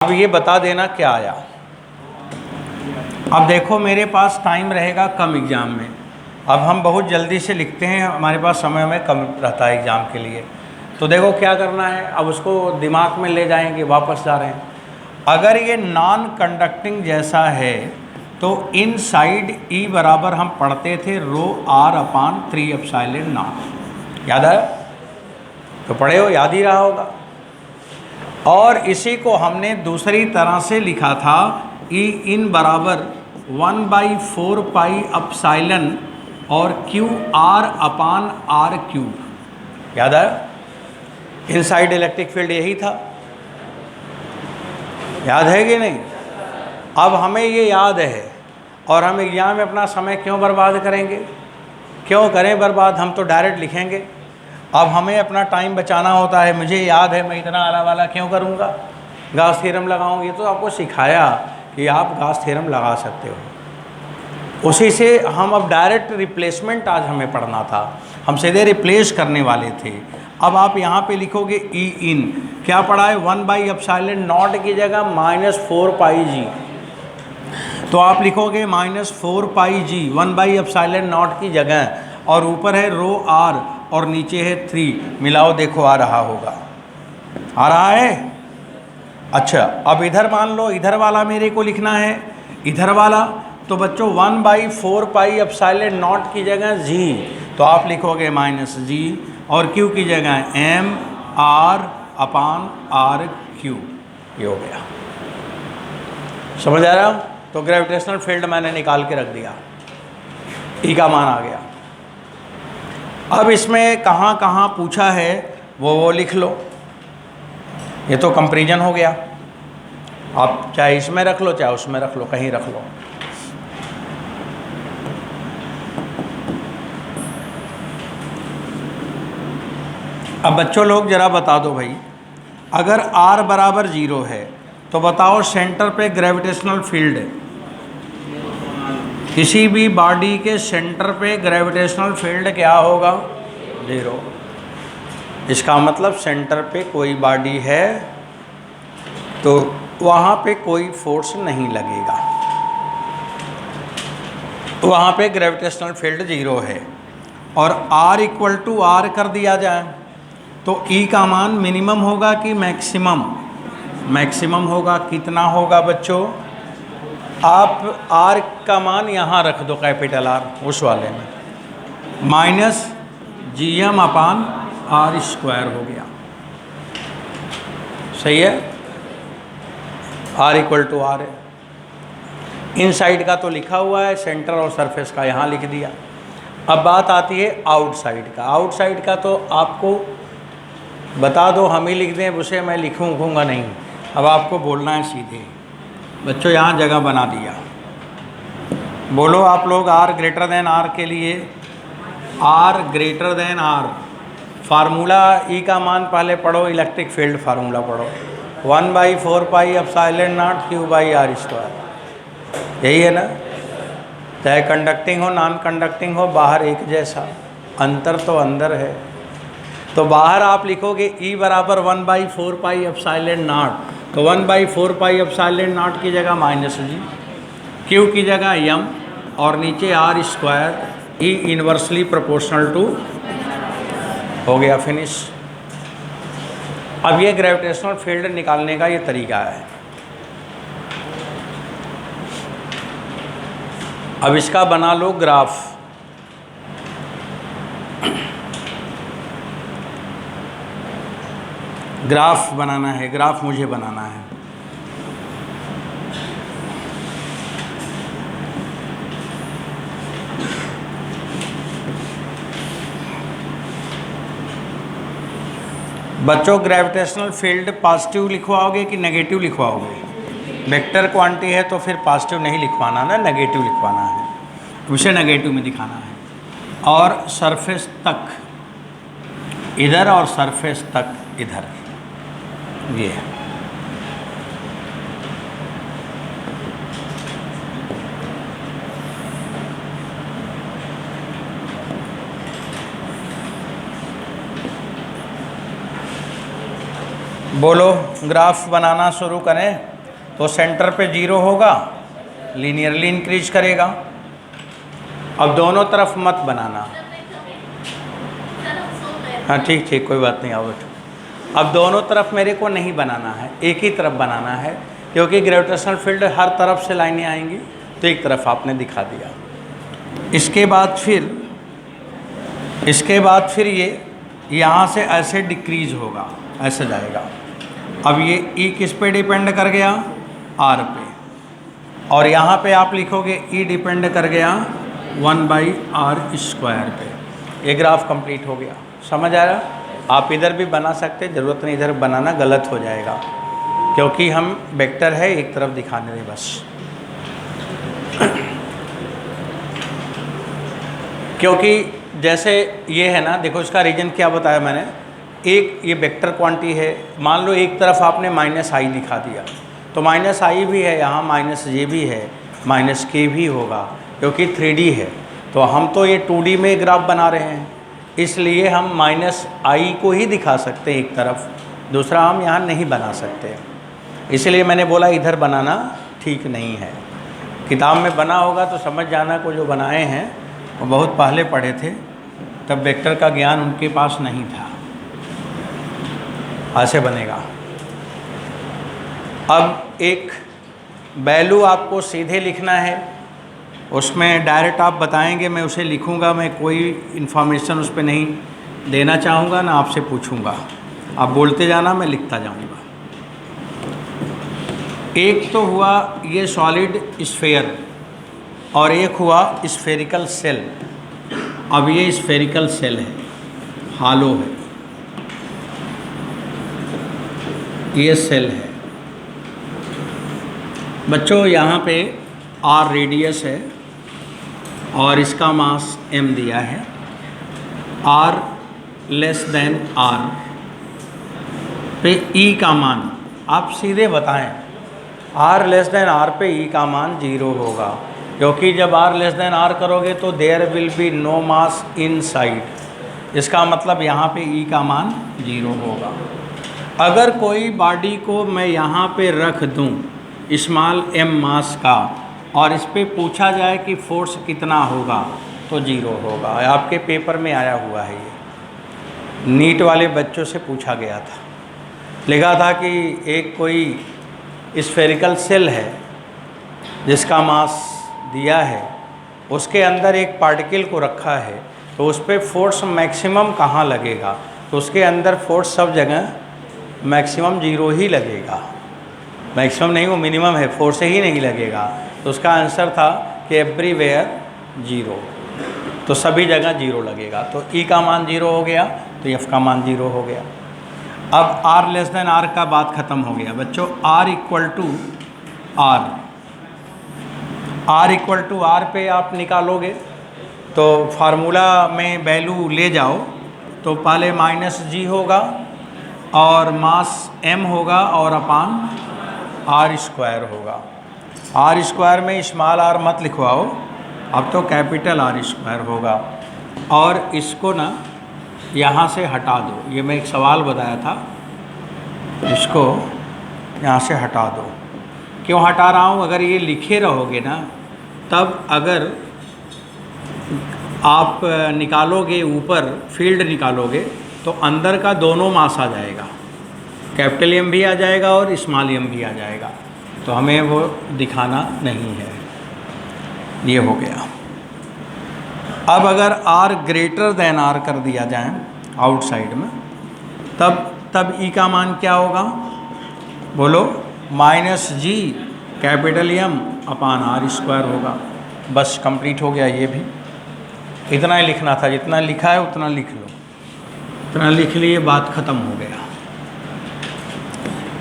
अब ये बता देना क्या आया। अब देखो मेरे पास टाइम रहेगा कम एग्ज़ाम में, अब हम बहुत जल्दी से लिखते हैं, हमारे पास समय में कम रहता है एग्ज़ाम के लिए। तो देखो क्या करना है, अब उसको दिमाग में ले जाएंगे, वापस जा रहे हैं। अगर ये नॉन कंडक्टिंग जैसा है तो इन साइड ई बराबर हम पढ़ते थे रो आर अपान 3 एप्सिलॉन नॉट। याद आया? तो पढ़े हो, याद ही रहा होगा। और इसी को हमने दूसरी तरह से लिखा था ई इन बराबर 1/4 पाई एप्सिलॉन और q r upon r cube. याद आया? इनसाइड इलेक्ट्रिक फील्ड यही था, याद है कि नहीं? अब हमें ये याद है और हम एग्जाम में अपना समय क्यों बर्बाद करेंगे? क्यों करें बर्बाद, हम तो डायरेक्ट लिखेंगे। अब हमें अपना टाइम बचाना होता है, मुझे याद है, मैं इतना आला वाला क्यों करूँगा, गॉस थ्योरम लगाऊँ। ये तो आपको सिखाया कि आप गॉस थ्योरम लगा सकते हो। उसी से हम अब डायरेक्ट रिप्लेसमेंट आज हमें पढ़ना था, हम सीधे रिप्लेस करने वाले थे। अब आप यहाँ पे लिखोगे ई इन, क्या पढ़ा है, 1/एप्सिलॉन नॉट की जगह -4 पाई जी, तो आप लिखोगे -4 पाई जी 1/एप्सिलॉन नॉट की जगह, और ऊपर है रो आर और नीचे है 3, मिलाओ देखो आ रहा होगा, आ रहा है। अच्छा अब इधर मान लो, इधर वाला मेरे को लिखना है, इधर वाला तो बच्चों 1/4 पाई एप्सिलॉन नॉट की जगह जी, तो आप लिखोगे -g, और क्यू की जगह m r अपान r क्यूब। ये हो गया, समझ आ रहा? तो ग्रेविटेशनल फील्ड मैंने निकाल के रख दिया, ई का मान आ गया। अब इसमें कहाँ कहाँ पूछा है वो लिख लो, ये तो कंपैरिजन हो गया। आप चाहे इसमें रख लो चाहे उसमें रख लो, कहीं रख लो। अब बच्चों लोग ज़रा बता दो भाई, अगर r बराबर 0 है तो बताओ सेंटर पे ग्रेविटेशनल फील्ड, किसी भी बॉडी के सेंटर पे ग्रेविटेशनल फील्ड क्या होगा, 0। इसका मतलब सेंटर पे कोई बॉडी है तो वहाँ पे कोई फोर्स नहीं लगेगा, वहाँ पे ग्रेविटेशनल फील्ड 0 है। और r = r कर दिया जाए तो E का मान मिनिमम होगा कि मैक्सिमम? मैक्सिमम होगा। कितना होगा बच्चों? आप R का मान यहाँ रख दो, कैपिटल R, उस वाले में -gm अपान r² हो गया। सही है, R = R है। इन साइड का तो लिखा हुआ है, सेंटर और सरफेस का यहाँ लिख दिया। अब बात आती है आउटसाइड का। आउटसाइड का तो आपको बता दो, हम ही लिख दें, उसे मैं लिखूँगा नहीं। अब आपको बोलना है सीधे। बच्चों यहाँ जगह बना दिया, बोलो आप लोग R > R के लिए, R > R फार्मूला E का मान पहले पढ़ो, इलेक्ट्रिक फील्ड फार्मूला पढ़ो, 1/4 पाई एप्सिलॉन नॉट Q/r²। यही है ना? चाहे कंडक्टिंग हो नॉन कंडक्टिंग हो, बाहर एक जैसा, अंतर तो अंदर है। तो बाहर आप लिखोगे E बराबर 1/4 पाई एप्सिलॉन नॉट, तो 1/4 पाई एप्सिलॉन नॉट की जगह -g, Q की जगह m, और नीचे r², E inversely proportional to, हो गया, फिनिश। अब ये ग्रेविटेशनल फील्ड निकालने का ये तरीका है। अब इसका बना लो ग्राफ। ग्राफ बनाना है, ग्राफ मुझे बनाना है। बच्चों ग्रेविटेशनल फील्ड पॉजिटिव लिखवाओगे कि नेगेटिव लिखवाओगे? वेक्टर क्वांटिटी है तो फिर पॉजिटिव नहीं लिखवाना ना, नेगेटिव लिखवाना है, उसे नेगेटिव में दिखाना है। और सरफेस तक इधर और सरफेस तक इधर, ये बोलो, ग्राफ बनाना शुरू करें। तो सेंटर पे 0 होगा, लीनियरली इंक्रीज करेगा। अब दोनों तरफ मत बनाना। हाँ ठीक ठीक, कोई बात नहीं, आओ बैठो। अब दोनों तरफ मेरे को नहीं बनाना है, एक ही तरफ बनाना है, क्योंकि ग्रेविटेशनल फील्ड हर तरफ से लाइनें आएंगी, तो एक तरफ आपने दिखा दिया। इसके बाद फिर ये यहाँ से ऐसे डिक्रीज होगा, ऐसे जाएगा। अब ये ई किस पे डिपेंड कर गया? आर पे। और यहाँ पे आप लिखोगे ई डिपेंड कर गया 1/r² पे। ये ग्राफ कंप्लीट हो गया। समझ आया? आप इधर भी बना सकते, ज़रूरत नहीं इधर बनाना, गलत हो जाएगा, क्योंकि हम वेक्टर है, एक तरफ दिखाने दें बस। क्योंकि जैसे ये है ना, देखो इसका रीजन क्या बताया मैंने, एक ये वेक्टर क्वांटिटी है, मान लो एक तरफ आपने -i दिखा दिया, तो -i भी है यहाँ, -j भी है, -k भी होगा, क्योंकि 3D है। तो हम तो ये 2D में ग्राफ बना रहे हैं, इसलिए हम -i को ही दिखा सकते हैं एक तरफ, दूसरा हम यहाँ नहीं बना सकते। इसलिए मैंने बोला इधर बनाना ठीक नहीं है। किताब में बना होगा तो समझ जाना को जो बनाए हैं वो बहुत पहले पढ़े थे, तब वेक्टर का ज्ञान उनके पास नहीं था। ऐसे बनेगा। अब एक वैल्यू आपको सीधे लिखना है, उसमें डायरेक्ट आप बताएंगे, मैं उसे लिखूंगा, मैं कोई इन्फॉर्मेशन उस पर नहीं देना चाहूँगा, ना आपसे पूछूंगा, आप बोलते जाना, मैं लिखता जाऊँगा। एक तो हुआ ये सॉलिड स्फेयर और एक हुआ स्फेरिकल सेल। अब ये स्फेरिकल सेल है, हालो है, ये सेल है। बच्चों यहाँ पे r रेडियस है और इसका मास m दिया है। r r पे e का मान आप सीधे बताएं, r r पे e का मान 0 होगा, क्योंकि जब r r करोगे तो there will be no mass inside. इसका मतलब यहाँ पे e का मान 0 होगा। अगर कोई बॉडी को मैं यहाँ पे रख दूँ स्मॉल m मास का और इस पे पूछा जाए कि फोर्स कितना होगा तो 0 होगा। आपके पेपर में आया हुआ है, ये नीट वाले बच्चों से पूछा गया था। लिखा था कि एक कोई स्फेरिकल सेल है जिसका मास दिया है, उसके अंदर एक पार्टिकल को रखा है, तो उस पर फोर्स मैक्सिमम कहाँ लगेगा? तो उसके अंदर फोर्स सब जगह मैक्सिमम 0 ही लगेगा। मैक्सिमम नहीं, वो मिनिमम है, फोर्स ही नहीं लगेगा। तो उसका आंसर था कि एवरीवेयर 0, तो सभी जगह 0 लगेगा। तो ई का मान 0 हो गया, तो एफ का मान 0 हो गया। अब r r का बात ख़त्म हो गया बच्चों। r इक्वल टू r पे आप निकालोगे तो फार्मूला में वैल्यू ले जाओ, तो पहले -g होगा और मास m होगा और अपान r² होगा। r² में स्मॉल r मत लिखवाओ, अब तो कैपिटल R² होगा। और इसको ना यहाँ से हटा दो, ये मैं एक सवाल बताया था, इसको यहाँ से हटा दो। क्यों हटा रहा हूँ? अगर ये लिखे रहोगे ना, तब अगर आप निकालोगे ऊपर फील्ड निकालोगे तो अंदर का दोनों मास आ जाएगा, कैपिटल M भी आ जाएगा और स्मॉल m भी आ जाएगा, तो हमें वो दिखाना नहीं है। ये हो गया। अब अगर r > r कर दिया जाए आउटसाइड में, तब e का मान क्या होगा? बोलो, -g कैपिटल M अपान r² होगा। बस कंप्लीट हो गया। ये भी इतना ही लिखना था, जितना लिखा है उतना लिख लो, इतना लिख लिए, बात ख़त्म हो गया।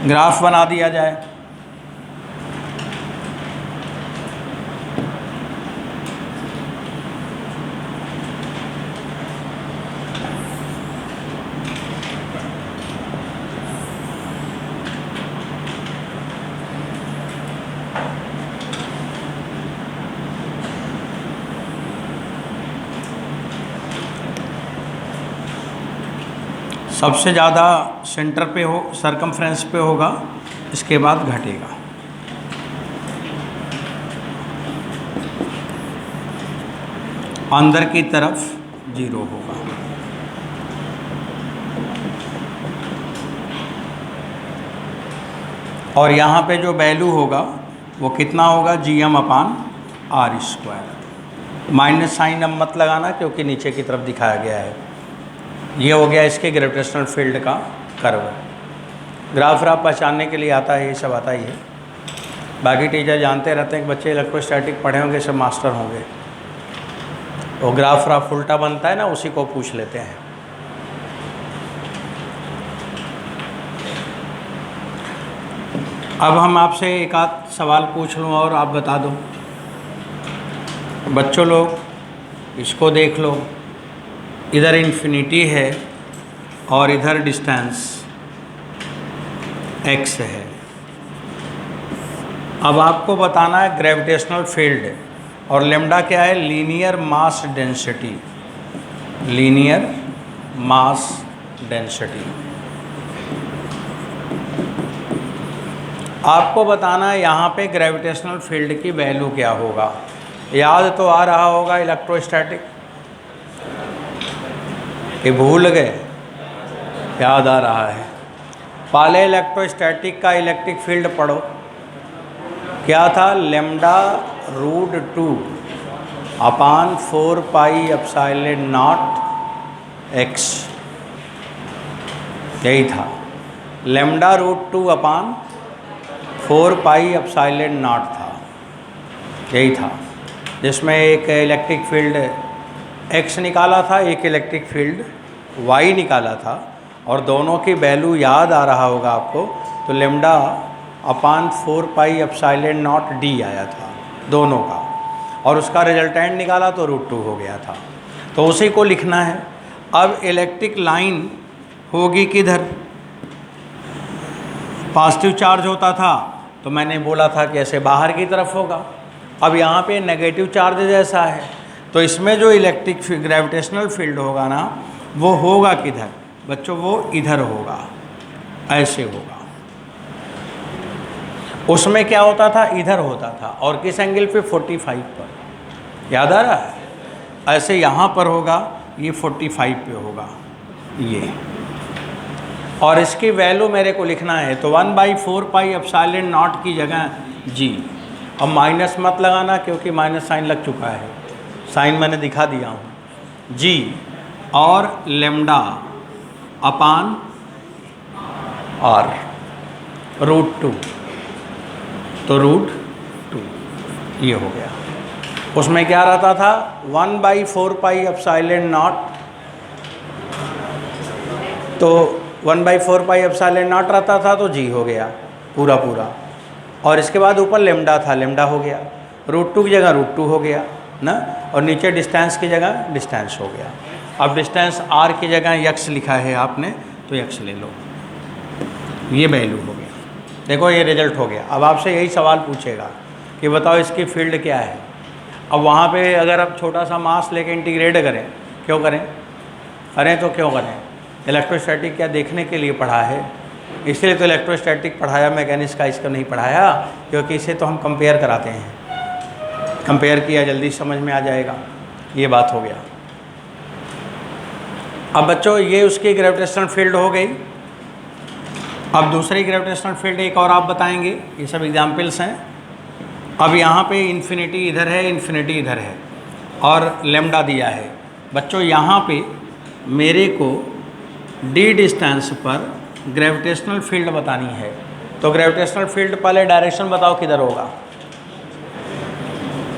ग्राफ बना दिया जाए। सबसे ज़्यादा सेंटर पे हो, सरकमफ्रेंस पे होगा, इसके बाद घटेगा। अंदर की तरफ 0 होगा। और यहाँ पे जो वैल्यू होगा वो कितना होगा, Gm/r²। माइनस साइन अब मत लगाना क्योंकि नीचे की तरफ दिखाया गया है। ये हो गया इसके ग्रेविटेशनल फील्ड का कर्व। ग्राफ व्राफ पहचानने के लिए आता है, ये सब आता ही है। बाकी टीचर जानते रहते हैं कि बच्चे इलेक्ट्रोस्टैटिक पढ़े होंगे, सब मास्टर होंगे। वो ग्राफ व्राफ उल्टा बनता है ना, उसी को पूछ लेते हैं। अब हम आपसे एक आध सवाल पूछ लूँ और आप बता दो। बच्चों लोग इसको देख लो, इधर इन्फिनिटी है और इधर डिस्टेंस x है। अब आपको बताना है ग्रेविटेशनल फील्ड, और लेम्डा क्या है, linear mass density. Linear mass density आपको बताना है यहाँ पे ग्रेविटेशनल फील्ड की वैल्यू क्या होगा। याद तो आ रहा होगा इलेक्ट्रोस्टैटिक, कि भूल गए? याद आ रहा है। पहले इलेक्ट्रोस्टैटिक का इलेक्ट्रिक फील्ड पढ़ो, क्या था, λ√2/4πε0x, यही था। λ√2/4πε0 था, यही था, जिसमें एक इलेक्ट्रिक फील्ड x निकाला था, एक इलेक्ट्रिक फील्ड y निकाला था, और दोनों की वैल्यू याद आ रहा होगा आपको। तो λ/4πε0d आया था दोनों का, और उसका रिजल्टेंट निकाला तो √2 हो गया था। तो उसी को लिखना है। अब इलेक्ट्रिक लाइन होगी किधर, पॉजिटिव चार्ज होता था तो मैंने बोला था कि ऐसे बाहर की तरफ होगा। अब यहाँ पे नेगेटिव चार्ज जैसा है, तो इसमें जो इलेक्ट्रिक ग्रेविटेशनल फील्ड होगा ना, वो होगा किधर बच्चों, वो इधर होगा, ऐसे होगा। उसमें क्या होता था, इधर होता था, और किस एंगल पे, 45 पर। याद आ रहा है? ऐसे यहाँ पर होगा, ये 45 पे होगा ये, और इसकी वैल्यू मेरे को लिखना है। तो 1/4πε0 की जगह g। अब माइनस मत लगाना क्योंकि माइनस साइन लग चुका है, साइन मैंने दिखा दिया हूँ। g और λ/r √2, तो √2 ये हो गया। उसमें क्या रहता था, 1/4πε0, तो 1/4πε0 रहता था, तो g हो गया पूरा पूरा, और इसके बाद ऊपर लेम्डा था, लेम्डा हो गया, √2 की जगह √2 हो गया ना, और नीचे डिस्टेंस की जगह डिस्टेंस हो गया। अब डिस्टेंस r की जगह x लिखा है आपने, तो x ले लो, ये वैल्यू हो गया। देखो ये रिजल्ट हो गया। अब आपसे यही सवाल पूछेगा कि बताओ इसकी फील्ड क्या है। अब वहाँ पे अगर आप छोटा सा मास लेके इंटीग्रेट करें, क्यों करें? करें तो क्यों करें? इलेक्ट्रोस्टैटिक क्या देखने के लिए पढ़ा है, इसलिए तो इलेक्ट्रोस्टैटिक पढ़ाया, मैकेनिक्स का इसका नहीं पढ़ाया, क्योंकि इसे तो हम कंपेयर कराते हैं। कंपेयर किया जल्दी समझ में आ जाएगा, ये बात हो गया। अब बच्चों ये उसकी ग्रेविटेशनल फील्ड हो गई। अब दूसरी ग्रेविटेशनल फील्ड एक और आप बताएंगे, ये सब एग्जाम्पल्स हैं। अब यहाँ पे इन्फिनिटी इधर है, इन्फिनिटी इधर है, और लेम्डा दिया है। बच्चों यहाँ पे मेरे को d डिस्टेंस पर ग्रेविटेशनल फील्ड बतानी है। तो ग्रेविटेशनल फील्ड पहले डायरेक्शन बताओ किधर होगा,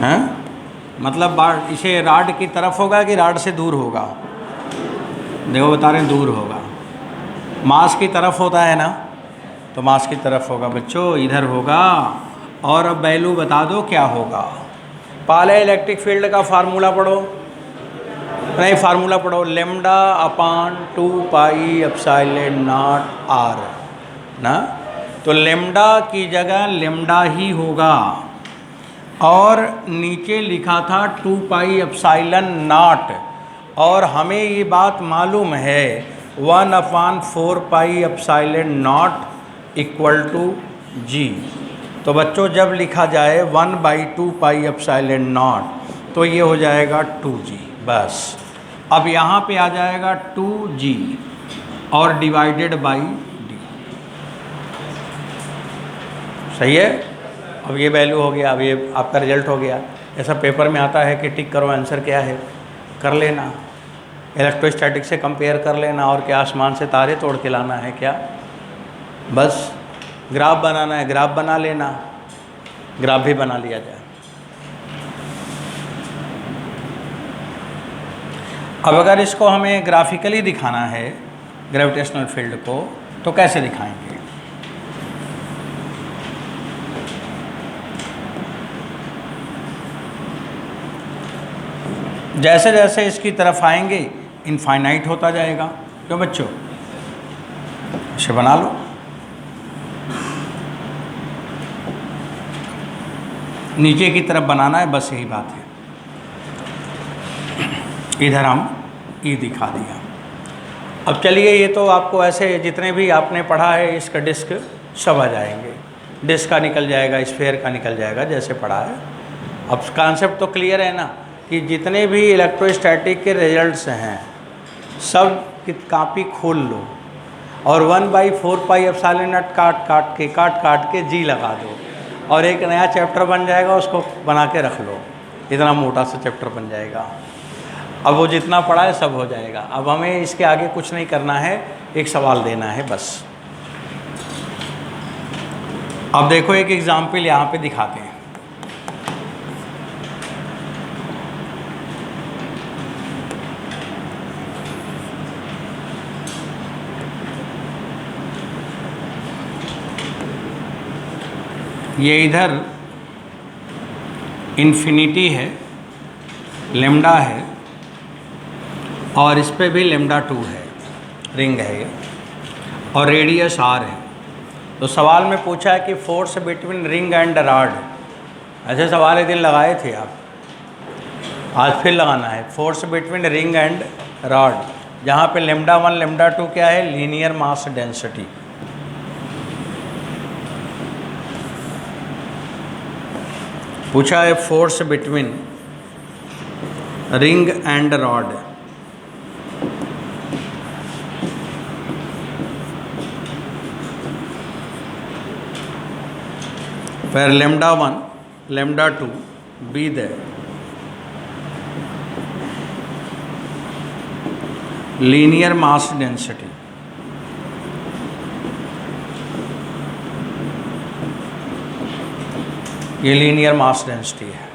हैं? मतलब इसे राड की तरफ होगा कि राड से दूर होगा? देखो बता रहे हैं दूर होगा। मास की तरफ होता है ना, तो मास की तरफ होगा बच्चों, इधर होगा। और अब वैल्यू बता दो क्या होगा। पहले इलेक्ट्रिक फील्ड का फार्मूला पढ़ो, नहीं फार्मूला पढ़ो, λ/2πε0r ना, तो लेम्डा की जगह लेम्डा ही होगा, और नीचे लिखा था 2πε0, और हमें ये बात मालूम है 1/4πε0 = g। तो बच्चों जब लिखा जाए 1/2πε0 तो ये हो जाएगा 2G बस। अब यहाँ पे आ जाएगा 2G और डिवाइडेड बाई D, सही है। अब ये वैल्यू हो गया, अब ये आपका रिजल्ट हो गया। ऐसा पेपर में आता है कि टिक करो आंसर क्या है, कर लेना, इलेक्ट्रोस्टैटिक से कंपेयर कर लेना, और क्या आसमान से तारे तोड़ के लाना है क्या, बस ग्राफ बनाना है, ग्राफ बना लेना, ग्राफ भी बना लिया जाए। अब अगर इसको हमें ग्राफिकली दिखाना है ग्रेविटेशनल फील्ड को, तो कैसे दिखाएंगे? जैसे जैसे इसकी तरफ आएंगे इनफाइनाइट होता जाएगा। क्यों बच्चों, इसे बना लो। नीचे की तरफ बनाना है, बस यही बात है। इधर हम ई दिखा दिया। अब चलिए, ये तो आपको ऐसे जितने भी आपने पढ़ा है इसका डिस्क सब आ जाएंगे, डिस्क का निकल जाएगा, स्फीयर का निकल जाएगा, जैसे पढ़ा है। अब कॉन्सेप्ट तो क्लियर है ना, कि जितने भी इलेक्ट्रोस्टैटिक के रिजल्ट्स हैं सब की कापी खोल लो और 1/4 पाई एप्सिलॉन नॉट काट काट के जी लगा दो, और एक नया चैप्टर बन जाएगा, उसको बना के रख लो। इतना मोटा सा चैप्टर बन जाएगा। अब वो जितना पढ़ा है सब हो जाएगा। अब हमें इसके आगे कुछ नहीं करना है, एक सवाल देना है बस। अब देखो एक एग्जाम्पल यहाँ पे दिखाते हैं। ये इधर इन्फिनिटी है, लेमडा है, और इस पे भी लेमडा 2 है, रिंग है ये, और रेडियस r है। तो सवाल में पूछा है कि force between ring and rod. ऐसे सवाल एक दिन लगाए थे आप, आज फिर लगाना है। Force between ring and rod, जहाँ पे लेमडा 1 लेमडा 2 क्या है, लीनियर मास डेंसिटी। पूछा है force between ring and rod, where lambda 1 lambda 2 be the linear mass density। ये लीनियर मास डेंसिटी है।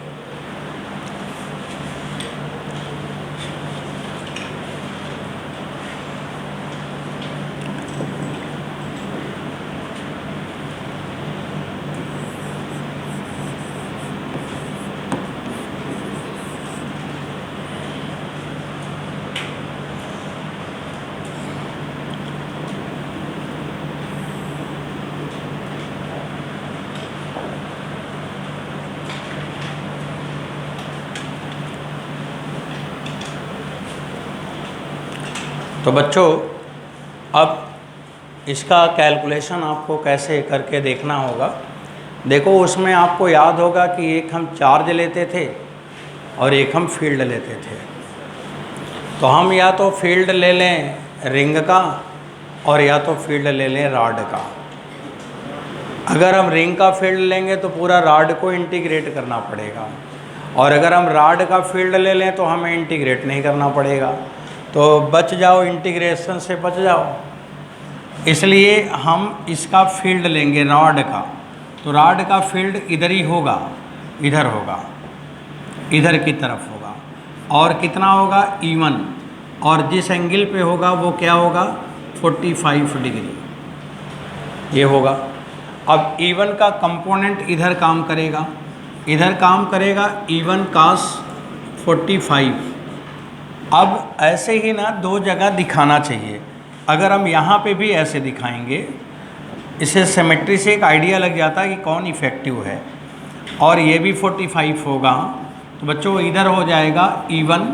तो बच्चों, अब इसका कैलकुलेशन आपको कैसे करके देखना होगा। देखो, उसमें आपको याद होगा कि एक हम चार्ज लेते थे और एक हम फील्ड लेते थे। तो हम या तो फील्ड ले लें रिंग का और या तो फील्ड ले लें रॉड का। अगर हम रिंग का फील्ड लेंगे तो पूरा रॉड को इंटीग्रेट करना पड़ेगा, और अगर हम रॉड का फील्ड ले लें तो हमें इंटीग्रेट नहीं करना पड़ेगा। तो बच जाओ, इंटीग्रेशन से बच जाओ। इसलिए हम इसका फील्ड लेंगे रॉड का। तो रॉड का फील्ड इधर ही होगा, इधर होगा, इधर की तरफ होगा, और कितना होगा E1, और जिस एंगल पे होगा वो क्या होगा 45 डिग्री ये होगा। अब E1 का कंपोनेंट इधर काम करेगा, इधर काम करेगा E1 cos 45। अब ऐसे ही ना दो जगह दिखाना चाहिए। अगर हम यहाँ पे भी ऐसे दिखाएंगे, इसे सिमेट्री से एक आइडिया लग जाता है कि कौन इफ़ेक्टिव है, और ये भी 45 होगा। तो बच्चों इधर हो जाएगा E1,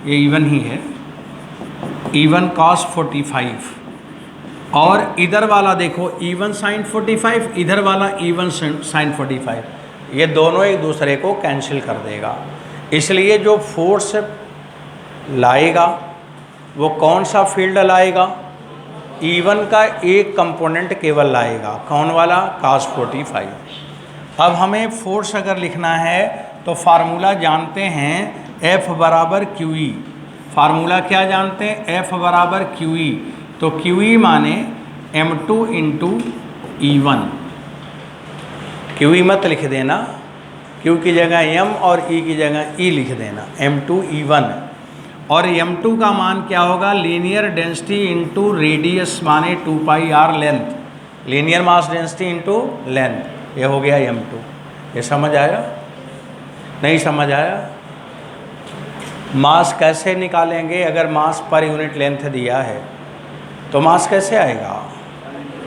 ये E1 ही है, E1 cos 45, और इधर वाला देखो E1 sin 45, इधर वाला E1 sin 45, ये दोनों एक दूसरे को कैंसिल कर देगा। इसलिए जो फोर्स लाएगा वो कौन सा फील्ड लाएगा? E1 का एक कंपोनेंट केवल लाएगा, कौन वाला? cos 45। अब हमें फोर्स अगर लिखना है तो फार्मूला जानते हैं F बराबर QE। फार्मूला क्या जानते हैं? F बराबर QE। तो QE माने M2 इंटू E1। QE मत लिख देना, Q की जगह M और E की जगह E लिख देना, M2 E1। और M2 का मान क्या होगा? लीनियर डेंसिटी इंटू रेडियस माने 2 पाई r length, linear mass density into length, ये हो गया M2। ये समझ आया? नहीं समझ आया? मास कैसे निकालेंगे? अगर मास पर यूनिट लेंथ दिया है तो मास कैसे आएगा?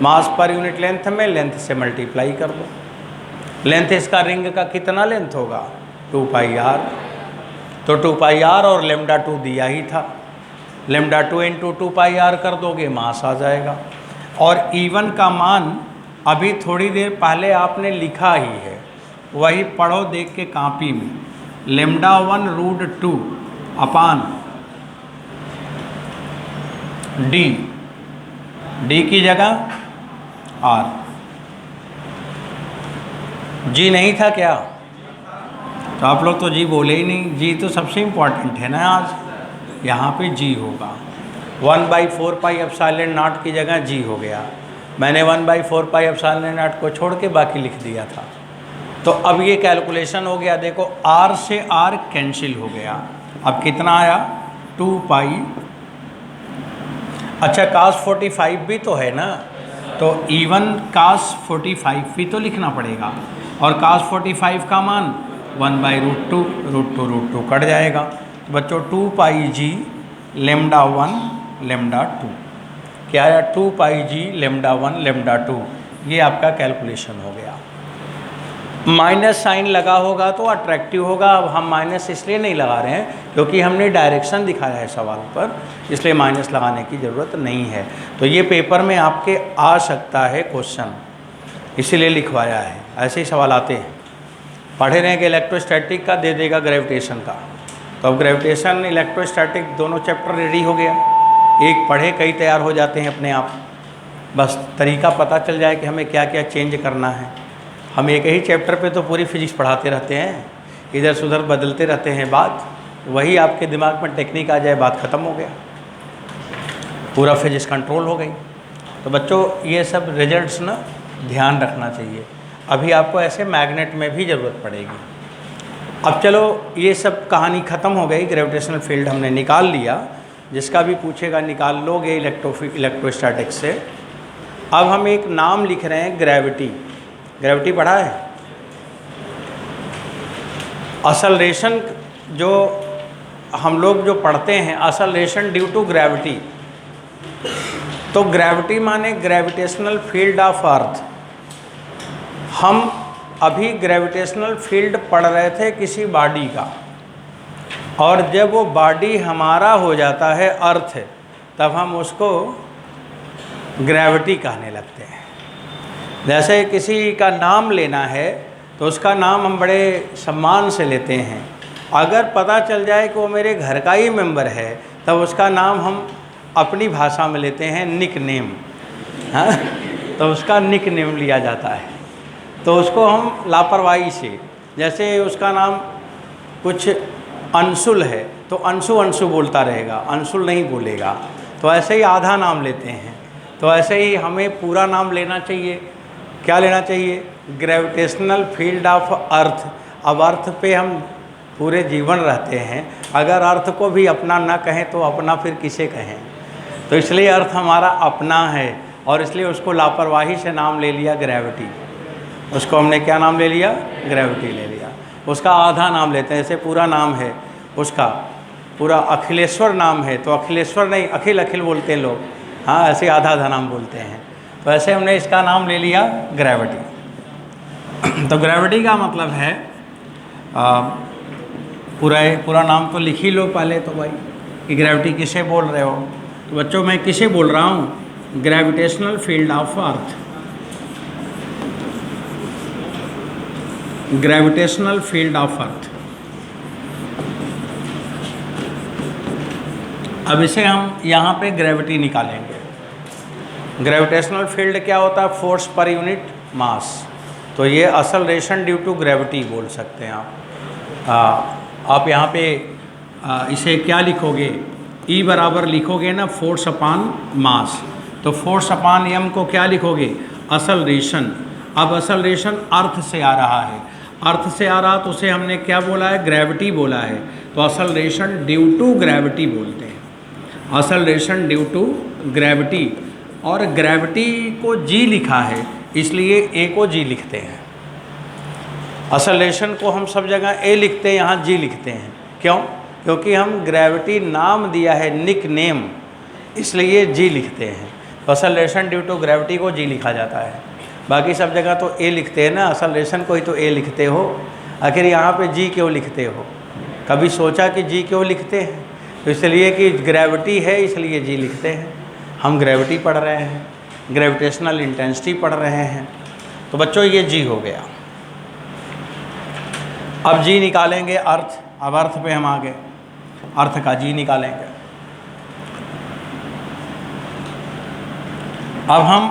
मास पर यूनिट लेंथ में लेंथ से मल्टीप्लाई कर दो। लेंथ इसका रिंग का कितना लेंथ होगा? 2 पाई r। तो 2 पाई r और लेमडा 2 दिया ही था, लेमडा 2 इंटू 2 पाई r कर दोगे, मास आ जाएगा। और E1 का मान अभी थोड़ी देर पहले आपने लिखा ही है, वही पढ़ो देख के कॉपी में। लेमडा 1 रूट 2 अपान डी की जगह r। जी नहीं था क्या? तो आप लोग तो जी बोले ही नहीं। जी तो सबसे इम्पॉर्टेंट है ना आज, यहाँ पे जी होगा। 1/4 पाई एप्सिलॉन नॉट की जगह जी हो गया। मैंने 1/4 पाई एप्सिलॉन नॉट को छोड़ के बाकी लिख दिया था। तो अब ये कैलकुलेशन हो गया, देखो r से r कैंसिल हो गया। अब कितना आया? 2 पाई। अच्छा cos 45 भी तो है ना, तो E1 cos 45 भी तो लिखना पड़ेगा। और cos 45 का मान 1/√2, √2 कट जाएगा। तो बच्चों 2 पाई जी लेमडा 1 लेमडा 2 क्या आया? 2 पाई जी लेमडा 1 लेमडा 2। ये आपका कैलकुलेशन हो गया। माइनस साइन लगा होगा तो अट्रैक्टिव होगा। अब हम माइनस इसलिए नहीं लगा रहे हैं क्योंकि हमने डायरेक्शन दिखाया है सवाल पर, इसलिए माइनस लगाने की ज़रूरत नहीं है। तो ये पेपर में आपके आ सकता है क्वेश्चन, इसीलिए लिखवाया है। ऐसे ही सवाल आते हैं। पढ़े रहें कि इलेक्ट्रोस्टैटिक का दे देगा ग्रेविटेशन का, तो अब ग्रेविटेशन इलेक्ट्रोस्टैटिक दोनों चैप्टर रेडी हो गया। एक पढ़े कई तैयार हो जाते हैं अपने आप, बस तरीका पता चल जाए कि हमें क्या क्या चेंज करना है। हम एक ही चैप्टर पे तो पूरी फिजिक्स पढ़ाते रहते हैं, इधर से उधर बदलते रहते हैं बात, वही आपके दिमाग में टेक्निक आ जाए, बात ख़त्म हो गया, पूरा फिजिक्स कंट्रोल हो गई। तो बच्चों ये सब रिजल्ट्स ना ध्यान रखना चाहिए। अभी आपको ऐसे मैग्नेट में भी ज़रूरत पड़ेगी। अब चलो ये सब कहानी ख़त्म हो गई, ग्रेविटेशनल फील्ड हमने निकाल लिया, जिसका भी पूछेगा निकाल लोगे इलेक्ट्रोस्टैटिक्स से। अब हम एक नाम लिख रहे हैं ग्रेविटी। ग्रेविटी पढ़ा है? असलरेशन जो हम लोग जो पढ़ते हैं, असलरेशन ड्यू टू ग्रेविटी। तो ग्रेविटी माने ग्रेविटेशनल फील्ड ऑफ अर्थ। हम अभी ग्रेविटेशनल फील्ड पढ़ रहे थे किसी बॉडी का, और जब वो बॉडी हमारा हो जाता है अर्थ, तब हम उसको ग्रेविटी कहने लगते हैं। जैसे किसी का नाम लेना है तो उसका नाम हम बड़े सम्मान से लेते हैं। अगर पता चल जाए कि वो मेरे घर का ही मेंबर है, तब उसका नाम हम अपनी भाषा में लेते हैं निक नेम। हाँ, तो उसका निक नेम लिया जाता है। तो उसको हम लापरवाही से, जैसे उसका नाम कुछ अंशुल है तो अंशु अंशु बोलता रहेगा, अंशुल नहीं बोलेगा, तो ऐसे ही आधा नाम लेते हैं। तो ऐसे ही हमें पूरा नाम लेना चाहिए। क्या लेना चाहिए? Gravitational field of earth. अब अर्थ पे हम पूरे जीवन रहते हैं, अगर अर्थ को भी अपना ना कहें तो अपना फिर किसे कहें? तो इसलिए अर्थ हमारा अपना है, और इसलिए उसको लापरवाही से नाम ले लिया ग्रेविटी। उसको हमने क्या नाम ले लिया? ग्रेविटी ले लिया। उसका आधा नाम लेते हैं। जैसे पूरा नाम है उसका, पूरा अखिलेश्वर नाम है तो अखिलेश्वर नहीं, अखिल अखिल बोलते हैं लोग। हाँ, ऐसे आधा आधा नाम बोलते हैं। तो ऐसे हमने इसका नाम ले लिया ग्रेविटी। तो ग्रेविटी का मतलब है पूरा नाम तो लिख ही लो पहले तो भाई, कि ग्रेविटी किसे बोल रहे हो। तो बच्चों मैं किसे बोल रहा हूँ? Gravitational field of earth. Gravitational field of earth. अब इसे हम यहाँ पे ग्रेविटी निकालेंगे। ग्रेविटेशनल फील्ड क्या होता है? Force per unit mass. तो ये असलरेशन ड्यू टू ग्रेविटी बोल सकते हैं आप यहाँ पे इसे क्या लिखोगे? E बराबर लिखोगे ना फोर्स अपान मास, तो फोर्स अपान m को क्या लिखोगे? असलरेशन। अब असलरेशन अर्थ से आ रहा है, अर्थ से आ रहा तो उसे हमने क्या बोला है? ग्रेविटी बोला है। तो असलरेशन ड्यू टू ग्रेविटी बोलते हैं, असलरेशन ड्यू टू ग्रेविटी। और ग्रेविटी को g लिखा है इसलिए a को g लिखते हैं। असलरेशन को हम सब जगह a लिखते हैं, यहाँ g लिखते हैं। क्यों? क्योंकि हम ग्रेविटी नाम दिया है, निक नेम, इसलिए g लिखते हैं। असलरेशन ड्यू टू ग्रेविटी को g लिखा जाता है। बाकी सब जगह तो a लिखते हैं ना, असलरेशन को ही तो a लिखते हो, आखिर यहाँ पे g क्यों लिखते हो? कभी सोचा कि g क्यों लिखते हैं? तो इसलिए कि ग्रेविटी है इसलिए g लिखते हैं। हम ग्रेविटी पढ़ रहे हैं, ग्रेविटेशनल इंटेंसिटी पढ़ रहे हैं। तो बच्चों ये g हो गया। अब g निकालेंगे अर्थ। अब अर्थ पे हम आ गए, अर्थ का g निकालेंगे। अब हम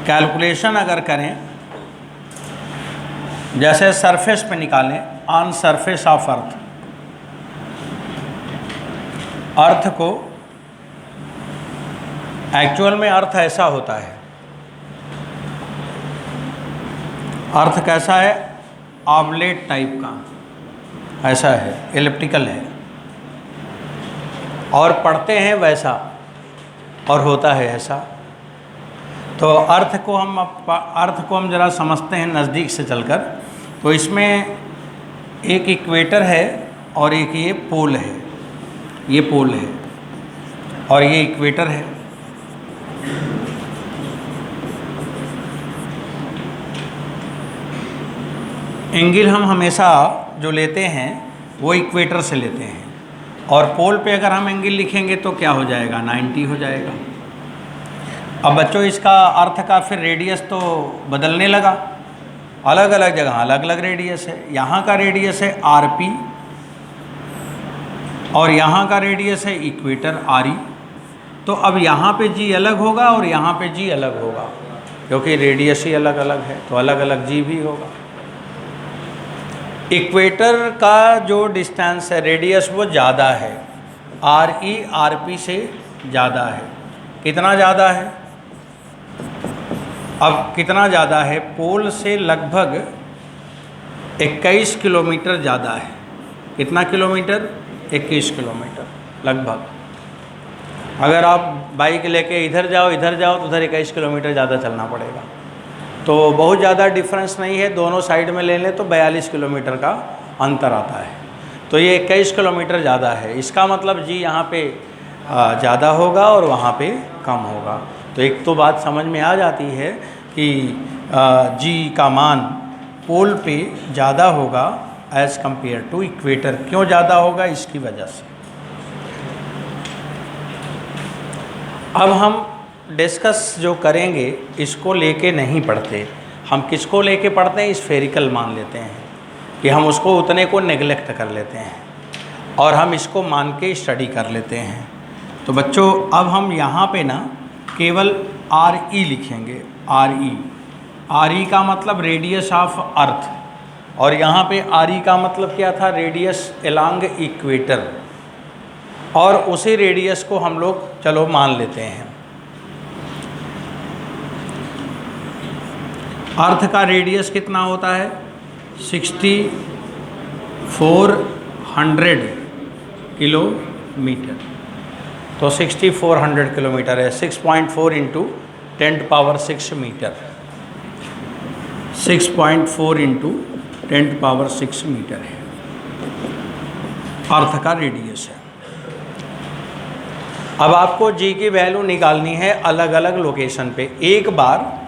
कैलकुलेशन अगर करें, जैसे सरफेस पे निकालें, ऑन सरफेस ऑफ अर्थ, अर्थ को एक्चुअल में अर्थ ऐसा होता है, अर्थ कैसा है? ऑबलेट टाइप का ऐसा है, एलिप्टिकल है, और पढ़ते हैं वैसा और होता है ऐसा। तो अर्थ को हम ज़रा समझते हैं नज़दीक से चलकर। तो इसमें एक इक्वेटर है और एक ये पोल है, ये पोल है और ये इक्वेटर है। एंगल हम हमेशा जो लेते हैं वो इक्वेटर से लेते हैं, और पोल पे अगर हम एंगल लिखेंगे तो क्या हो जाएगा? 90 हो जाएगा। अब बच्चों इसका अर्थ का फिर रेडियस तो बदलने लगा, अलग अलग जगह अलग अलग रेडियस है। यहाँ का रेडियस है RP और यहाँ का रेडियस है इक्वेटर RE। तो अब यहाँ पे G अलग होगा और यहाँ पे G अलग होगा, क्योंकि रेडियस ही अलग अलग है तो अलग अलग G भी होगा। इक्वेटर का जो डिस्टेंस है, रेडियस, वो ज़्यादा है, RE RP से ज़्यादा है। कितना ज़्यादा है? अब कितना ज़्यादा है? पोल से लगभग 21 किलोमीटर ज़्यादा है। कितना किलोमीटर? 21 किलोमीटर लगभग। अगर आप बाइक लेके इधर जाओ तो उधर 21 किलोमीटर ज़्यादा चलना पड़ेगा। तो बहुत ज़्यादा डिफरेंस नहीं है, दोनों साइड में ले लें तो 42 किलोमीटर का अंतर आता है। तो ये 21 किलोमीटर ज़्यादा है। इसका मतलब जी यहाँ पे ज़्यादा होगा और वहाँ पे कम होगा। तो एक तो बात समझ में आ जाती है कि जी का मान पोल पे ज़्यादा होगा एज़ कंपेयर टू इक्वेटर। क्यों ज़्यादा होगा? इसकी वजह से। अब हम डिस्कस जो करेंगे इसको लेके नहीं पढ़ते, हम किसको लेके पढ़ते हैं? स्फेरिकल मान लेते हैं कि हम उसको उतने को नेगलेक्ट कर लेते हैं और हम इसको मान के स्टडी कर लेते हैं। तो बच्चों अब हम यहाँ पे ना केवल RE लिखेंगे, RE का मतलब रेडियस ऑफ अर्थ, और यहाँ पे RE का मतलब क्या था? रेडियस अलोंग इक्वेटर, और उसी रेडियस को हम लोग चलो मान लेते हैं। अर्थ का रेडियस कितना होता है? 6400 किलोमीटर। तो 6400 किलोमीटर है, 6.4 इंटू 10⁻6 मीटर, 6.4 इंटू 10⁻6 मीटर है अर्थ का रेडियस है। अब आपको जी की वैल्यू निकालनी है अलग अलग लोकेशन पे। एक बार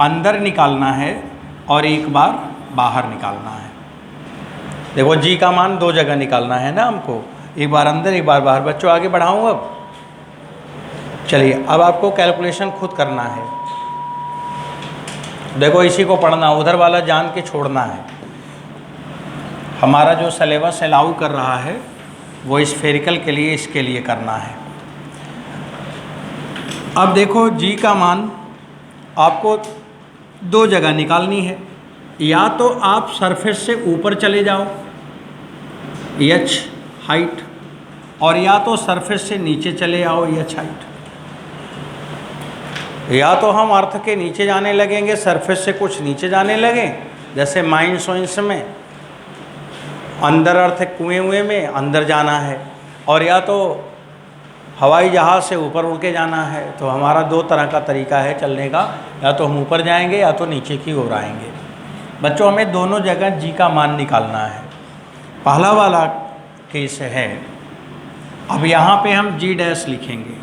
अंदर निकालना है और एक बार बाहर निकालना है। देखो जी का मान दो जगह निकालना है ना हमको, एक बार अंदर एक बार बाहर। बच्चों आगे बढ़ाऊँ अब? चलिए अब आपको कैलकुलेशन खुद करना है। देखो इसी को पढ़ना, उधर वाला जान के छोड़ना है। हमारा जो सिलेबस अलाउ कर रहा है वो स्फेरिकल के लिए इसके लिए करना है। अब देखो जी का मान आपको दो जगह निकालनी है, या तो आप सरफेस से ऊपर चले जाओ h हाइट, और या तो सरफेस से नीचे चले आओ h हाइट। या तो हम अर्थ के नीचे जाने लगेंगे, सरफेस से कुछ नीचे जाने लगें, जैसे माइंस वाइंस में अंदर अर्थ कुएं में अंदर जाना है, और या तो हवाई जहाज़ से ऊपर उड़ के जाना है। तो हमारा दो तरह का तरीका है चलने का, या तो हम ऊपर जाएंगे या तो नीचे की ओर आएंगे। बच्चों हमें दोनों जगह जी का मान निकालना है। पहला वाला केस है, अब यहाँ पे हम जी डैश लिखेंगे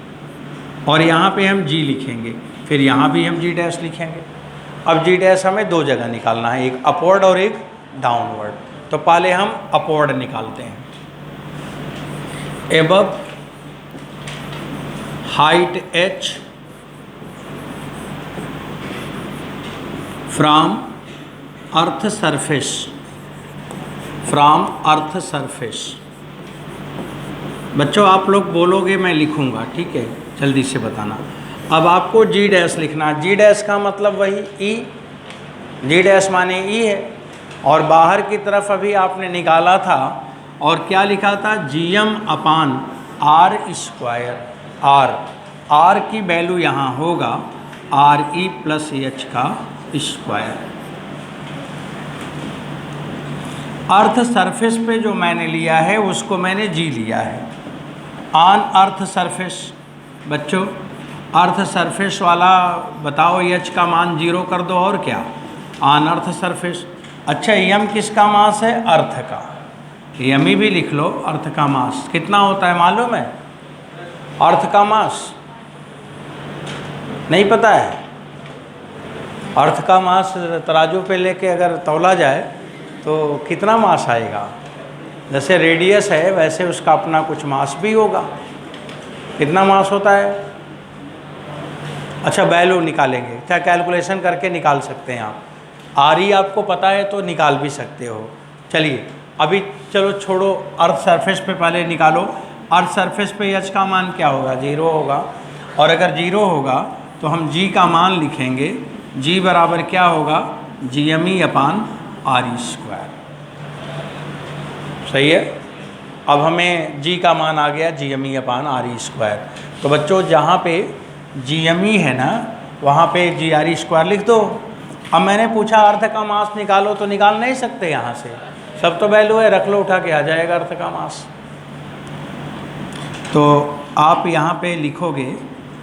और यहाँ पे हम जी लिखेंगे, फिर यहाँ भी हम जी डैश लिखेंगे। अब जी डैश हमें दो जगह निकालना है, एक अपवर्ड और एक डाउनवर्ड। तो पहले हम अपवर्ड निकालते हैं। Above height h from earth surface, from earth surface. बच्चों आप लोग बोलोगे, मैं लिखूंगा, ठीक है, जल्दी से बताना। अब आपको जी डैश लिखना। जी डैश का मतलब वही ई, जी डैश माने ई है, और बाहर की तरफ अभी आपने निकाला था और क्या लिखा था, GM upon r square. R की वैल्यू यहाँ होगा RE प्लस H का स्क्वायर। अर्थ सरफेस पे जो मैंने लिया है उसको मैंने जी लिया है। ऑन अर्थ सरफेस, बच्चों अर्थ सरफेस वाला बताओ, H का मान 0 कर दो, और क्या, ऑन अर्थ सरफेस। अच्छा M किसका मास है, अर्थ का, M ही भी लिख लो। अर्थ का मास कितना होता है मालूम है, अर्थ का मास नहीं पता है। अर्थ का मास तराजू पे लेके अगर तौला जाए तो कितना मास आएगा, जैसे रेडियस है वैसे उसका अपना कुछ मास भी होगा। कितना मास होता है, अच्छा वैल्यू निकालेंगे, क्या कैलकुलेशन करके निकाल सकते हैं आप। RE आपको पता है तो निकाल भी सकते हो। चलिए अभी चलो छोड़ो, अर्थ सरफेस पे पहले निकालो। अर्थ सरफेस पे H का मान क्या होगा, 0 होगा, और अगर 0 होगा तो हम G का मान लिखेंगे। G बराबर क्या होगा, GME अपान RE स्क्वायर। सही है। अब हमें G का मान आ गया GME अपान RE स्क्वायर। तो बच्चों जहाँ पे GME है ना, वहाँ पे GRE स्क्वायर लिख दो। अब मैंने पूछा अर्थ का मास निकालो, तो निकाल नहीं सकते यहाँ से, सब तो वैल्यू है, रख लो, उठा के आ जाएगा अर्थ का मास। तो आप यहाँ पे लिखोगे